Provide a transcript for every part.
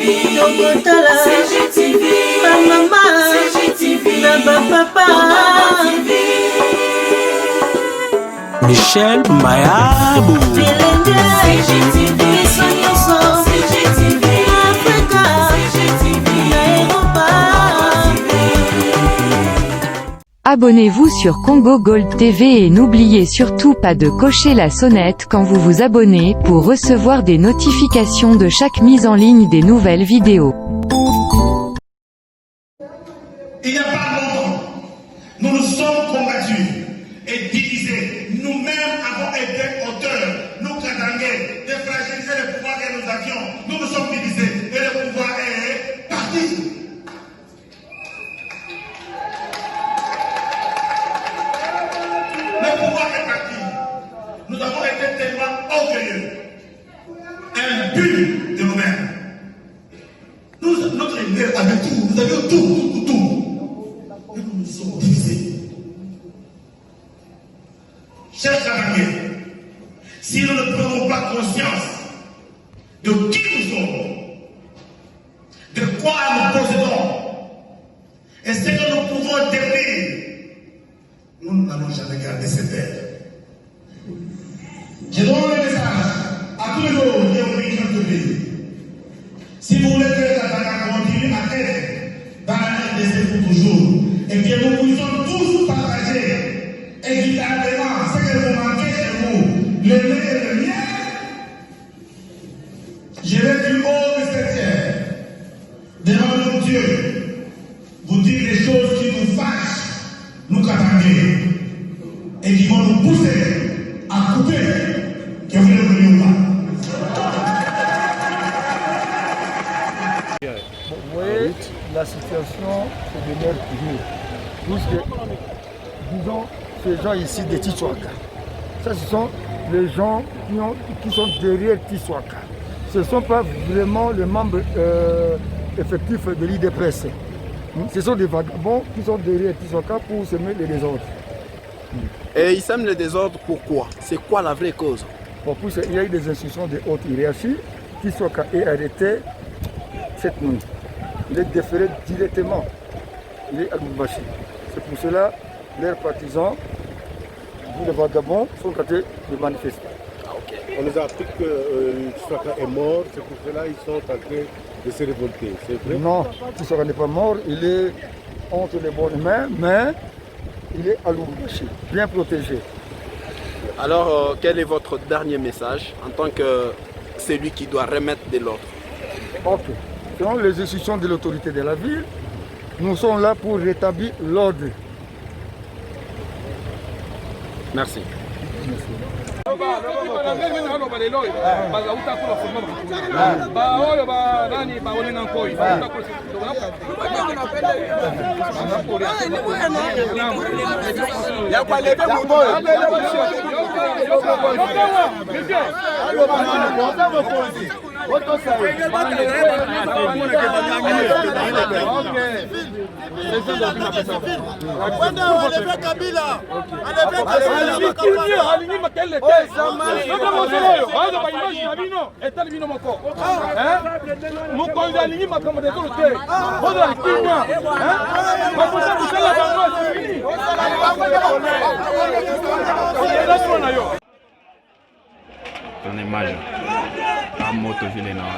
Yokotala CGTV, ma maman CGTV, na papa Michel Mayabou CGTV, CGTV, Africa CGTV, Europa. Abonnez-vous sur Congo Gold TV et n'oubliez surtout pas de cocher la sonnette quand vous vous abonnez pour recevoir des notifications de chaque mise en ligne des nouvelles vidéos. Il n'y a pas longtemps, nous nous sommes combattus et divisés. Nous-mêmes avons été auteurs, nous Katangais, de fragiliser le pouvoir que nous avions. Nous nous sommes divisés et le pouvoir est parti. Le pouvoir est parti. Nous avons été tellement orgueilleux, imbus de nous-mêmes. Notre mère avait tout, nous avions tout. Mais nous nous sommes divisés. Chers camarades, si nous ne prenons pas conscience de qui nous sommes, de quoi nous possédons, et ce que nous pouvons devenir, nous n'allons jamais garder cette terre. Je donne un message à tous les autres qui ont pris notre pays. Si vous voulez que les Katanga continuent à être dans la RDC pour toujours, et que nous puissions tous partager équitablement ce que vous manquez chez vous, le mien et le mien, je vais du haut de cette terre, devant mon Dieu, vous dire les choses qui nous fâchent, nous Katangais, et qui vont nous pousser à couper, que vous ne vouliez pas. Vous voyez, la situation se demeure toujours. Puisque, disons, ces gens ici de Tissouaka, ça ce sont les gens qui sont derrière Tissouaka. Ce ne sont pas vraiment les membres effectifs de l'IDPRES. Ce sont des vagabonds qui sont derrière Tissouaka pour semer le désordre. Et ils sèment le désordre pourquoi? C'est quoi la vraie cause? Bon, il y a eu des instructions de haute hiérarchie. Tissouaka est arrêté cette nuit. Il est déféré directement. Il est à Lubumbashi. C'est pour cela leurs partisans, les vagabonds, sont tentés de manifester. On nous a appris que Tissouaka est mort, c'est pour cela qu'ils sont en train de se révolter, c'est vrai? Non, Tissouaka n'est pas mort, il est entre les bonnes mains, mais il est à Lubumbashi, bien protégé. Alors, quel est votre dernier message en tant que celui qui doit remettre de l'ordre? Ok. Selon les instructions de l'autorité de la ville, nous sommes là pour rétablir l'ordre. Merci. Ton image à moto gilet noir.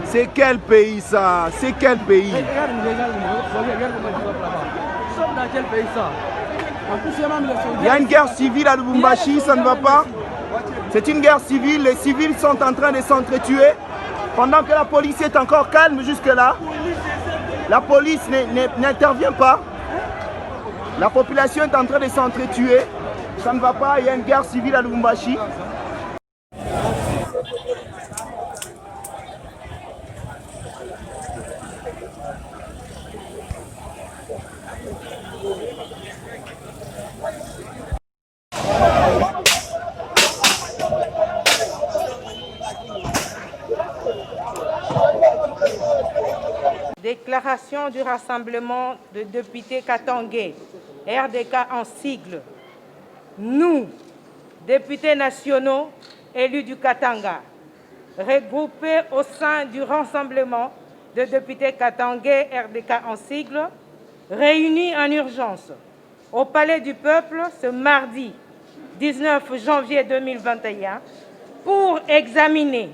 C'est quel pays ça? C'est quel pays? Dans quel pays ça? Il y a une guerre civile à Lubumbashi, ça ne va pas? C'est une guerre civile, les civils sont en train de s'entretuer. Pendant que la police est encore calme jusque-là, la police n'intervient pas. La population est en train de s'entretuer. Ça ne va pas, il y a une guerre civile à Lubumbashi. Déclaration du rassemblement de députés katangais, RDK en sigle. Nous, députés nationaux élus du Katanga, regroupés au sein du rassemblement de députés katangais, RDK en sigle, réunis en urgence au Palais du Peuple ce mardi 19 janvier 2021 pour examiner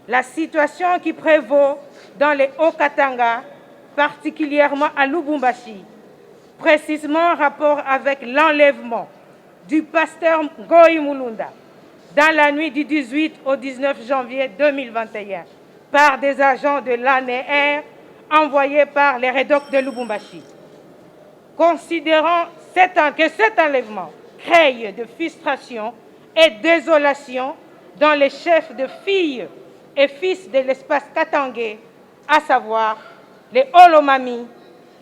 la situation qui prévaut dans les Hauts-Katanga, particulièrement à Lubumbashi, précisément en rapport avec l'enlèvement du pasteur Ngoyi Mulunda dans la nuit du 18 au 19 janvier 2021 par des agents de l'ANR envoyés par les REDOC de Lubumbashi. Considérant que cet enlèvement crée de frustration et désolation dans les chefs de filles et fils de l'espace katangais, à savoir les Olomami,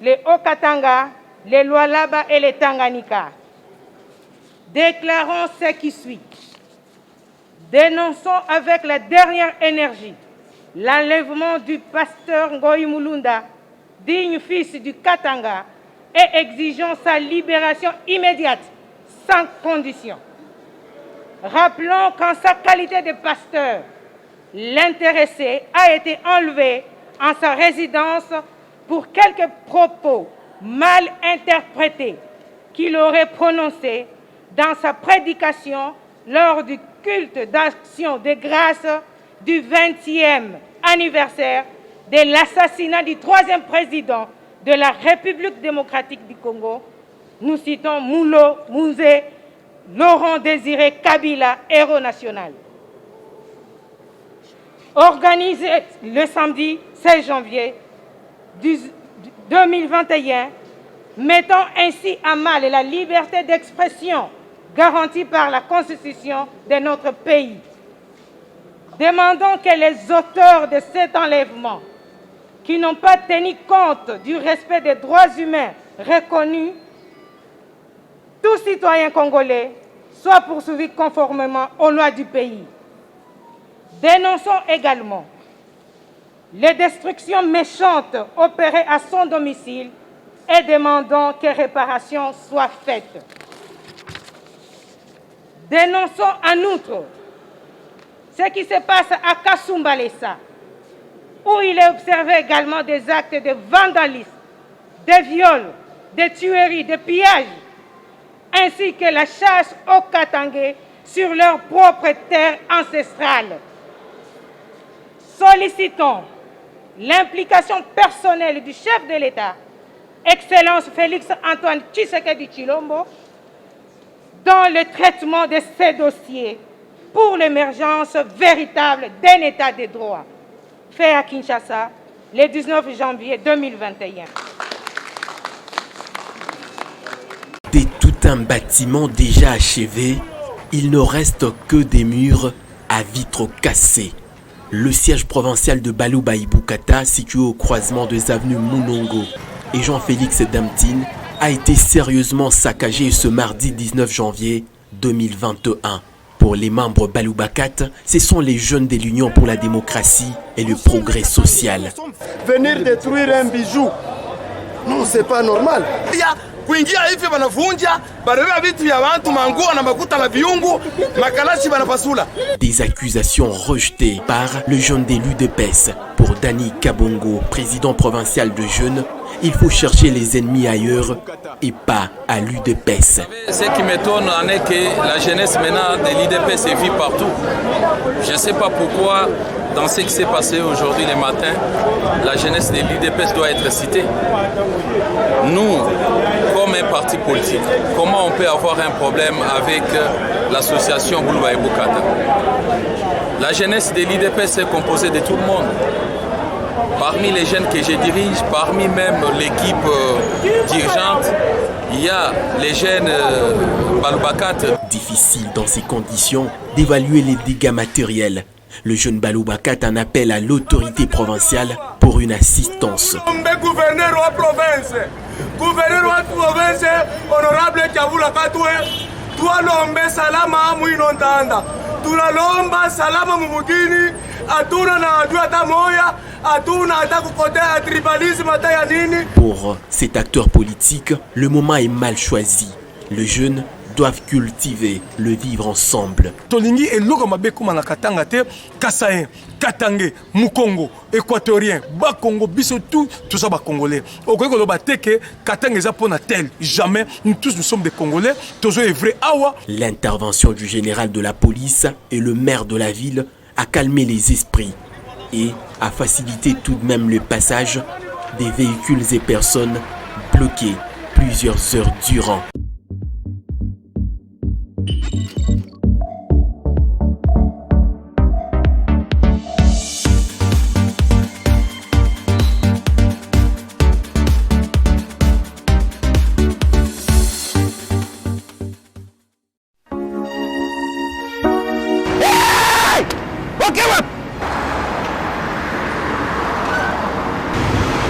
les Haut-Katanga, les Lualaba et les Tanganyika. Déclarons ce qui suit. Dénonçons avec la dernière énergie l'enlèvement du pasteur Ngoyi Mulunda, digne fils du Katanga, et exigeons sa libération immédiate, sans condition. Rappelons qu'en sa qualité de pasteur, l'intéressé a été enlevé en sa résidence pour quelques propos mal interprétés qu'il aurait prononcés dans sa prédication lors du culte d'action de grâce du 20e anniversaire de l'assassinat du 3e président de la République démocratique du Congo. Nous citons Moulo Mouzé, Laurent Désiré Kabila, héros national. Organisé le samedi 16 janvier 2021, mettant ainsi à mal la liberté d'expression garantie par la Constitution de notre pays. Demandons que les auteurs de cet enlèvement, qui n'ont pas tenu compte du respect des droits humains reconnus, tout citoyen congolais, soient poursuivis conformément aux lois du pays. Dénonçons également les destructions méchantes opérées à son domicile et demandons que réparation soit faite. Dénonçons en outre ce qui se passe à Kasumbalesa, où il est observé également des actes de vandalisme, de viols, de tueries, de pillages, ainsi que la chasse aux Katangais sur leur propre terre ancestrale. Sollicitons l'implication personnelle du chef de l'État, Excellence Félix Antoine Tshisekedi Tshilombo, dans le traitement de ces dossiers pour l'émergence véritable d'un État de droit. Fait à Kinshasa, le 19 janvier 2021. Dès tout un bâtiment déjà achevé, il ne reste que des murs à vitres cassées. Le siège provincial de Baluba-Ibukata, situé au croisement des avenues Munongo et Jean-Félix Damtine, a été sérieusement saccagé ce mardi 19 janvier 2021. Pour les membres Baluba-Kat, ce sont les jeunes de l'Union pour la démocratie et le progrès social. Venir détruire un bijou, non, c'est pas normal. Des accusations rejetées par le jeune de l'UDPS. Pour Dani Kabongo, président provincial de jeunes, il faut chercher les ennemis ailleurs et pas à l'UDPS. Ce qui m'étonne est que la jeunesse maintenant de l'UDPS est vue partout. Je ne sais pas pourquoi, dans ce qui s'est passé aujourd'hui le matin, la jeunesse de l'UDPS doit être citée. Nous, comme un parti politique, comment on peut avoir un problème avec l'association Baluba-Ibukata? La jeunesse de l'IDPS est composée de tout le monde. Parmi les jeunes que je dirige, parmi même l'équipe dirigeante, il y a les jeunes Baloubakat. Difficile dans ces conditions d'évaluer les dégâts matériels. Le jeune Baloubakat en appelle à l'autorité provinciale pour une assistance. Gouverneur de la province, honorable Kavula Katoué, toi l'homme salama mouinondanda, tu la lomba salama mumugini, atuna na adou atamoya. Pour cet acteur politique, le moment est mal choisi. Les jeunes doivent cultiver le vivre ensemble. Tolingi et Logomabe Kumana Katanga te, Kassaïen, Katangé, Mukongo, Équatorien, Bakongo, Biso, tout ça va Congolais. Au Congo, que Katanga est pour tel. Jamais, nous tous nous sommes des Congolais, tous est vrai. L'intervention du général de la police et le maire de la ville a calmé les esprits et a facilité tout de même le passage des véhicules et personnes bloqués plusieurs heures durant.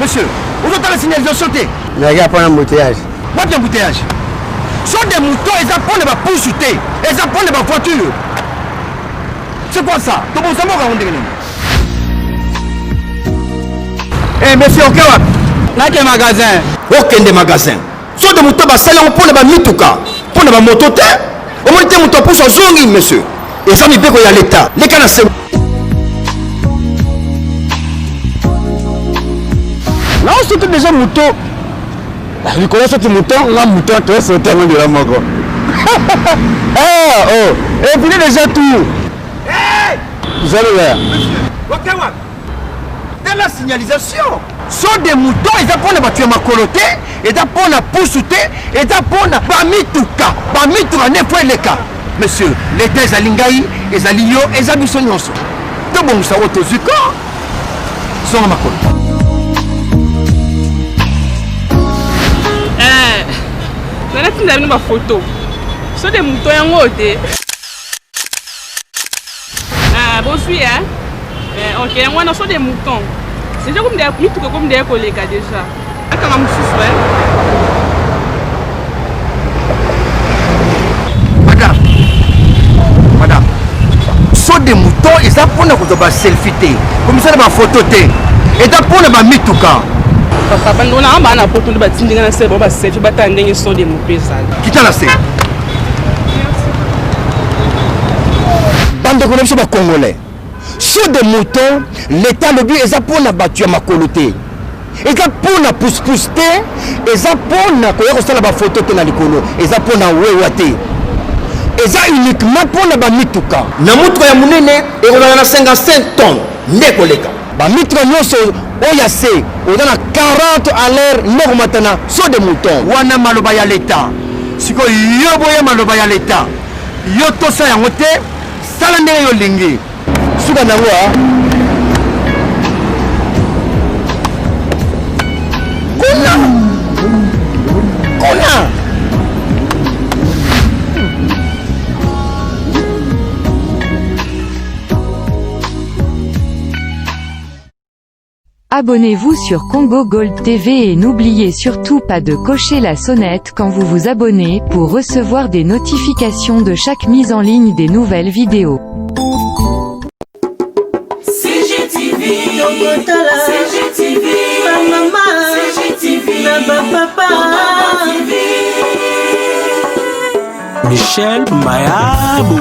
Monsieur, vous entendez la signalisation? Il n'y a pas d'embouteillage. Pas d'embouteillage. Ce sont des moutons, ils apprennent à poursuiter. Ils apprennent à voiture. C'est quoi ça? Eh, monsieur, ok, là, quel magasin? Aucun des magasins. Ce sont des moutons, pour les mitouka. Pour les motos, au moins, des moutons pour son zongi, monsieur. Et ça, il peut y a l'État. Les canards, là, c'est tous déjà moutons. Vous connaissez ce mouton? Là, mouton, tu es sauté de la mogo. Et puis déjà tout. Vous allez voir. Ok, dans la signalisation, ce sont des moutons, ils apprennent à battre ma coloté, ils apprennent à poursuiter, ils apprennent à bamituka. Bamituka n'est pas le cas. Monsieur, les deux alingaï, les aligno, les abissonions. De bon, ça va te zuka. Ils sont à ma coloté. Je vais ma photo. Ce sont des moutons en haut. Bon, je suis ok, moi, ce sont des moutons. C'est déjà comme des collègues déjà. Madame, ce sont des moutons, ils apprennent à selfie. Comme ça, ma photo. Ils apprennent à mituka. Bande de connexion congolais. Sur des moutons, l'État le but est pour la battu à ma coloté. Et pour la pousse-pousse, et pour la photo de la colo, et pour la wewate. Et ça uniquement pour la mituka. Namutra ya munene, et on a 55 tonnes. Nekoleka. Mitra nyonso oyase odana 40 à l'heure non matana so de mouton wana maloba ya l'État siko yo boye maloba ya l'État yo tosa yango te sala ndenge yo lingi suka nango kuna Abonnez-vous sur Congo Gold TV et n'oubliez surtout pas de cocher la sonnette quand vous vous abonnez pour recevoir des notifications de chaque mise en ligne des nouvelles vidéos. Michel Mayabou.